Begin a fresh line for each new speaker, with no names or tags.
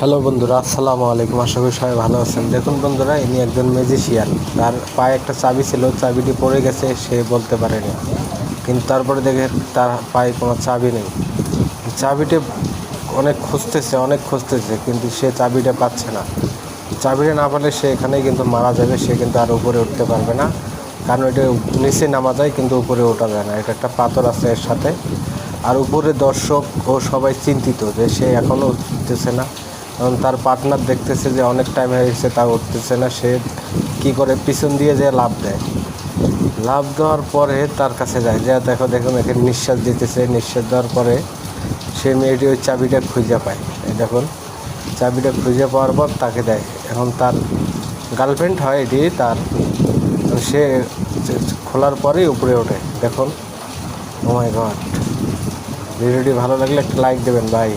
Hello বন্ধুরা, আসসালামু আলাইকুম। আশা করি সবাই ভালো আছেন। দেখুন বন্ধুরা, ইনি একজন ম্যাজিশিয়ান। তার পায়ে একটা চাবি ছিল, চাবিটি পড়ে গেছে, সে বলতে পারেনি। কিন্তু তারপরে দেখে তার পায়ে কোনো চাবি নেই। চাবিটি অনেক খুঁজতেছে, কিন্তু সে চাবিটা পাচ্ছে না। চাবিটা না পেলে সে এখানেই কিন্তু মারা যাবে। সে কিন্তু আর উপরে উঠতে পারবে না, কারণ এটা নিচে নামা যায় কিন্তু উপরে ওঠা যায় না। এটা একটা পাথর আছে এর সাথে। আর উপরে দর্শক ও সবাই চিন্তিত যে সে এখনও উঠতেছে না, কারণ তার পার্টনার দেখতেছে যে অনেক টাইম হয়ে গেছে, তা উঠতেছে না। সে কী করে, পিছন দিয়ে যে লাফ দেয়। লাফ দেওয়ার পরে তার কাছে যায়, যা দেখুন এখানে নিঃশ্বাস দিতেছে। নিঃশ্বাস দেওয়ার পরে সে মেয়েটি ওই চাবিটা খুঁজে পায়। এই দেখুন, চাবিটা খুঁজে পাওয়ার পর তাকে দেয়। এখন তার গার্লফ্রেন্ড হয় এটি তার। সে খোলার পরেই উপরে ওঠে। দেখুন, ও মাই গড। ভিডিওটি ভালো লাগলে একটা লাইক দেবেন ভাই।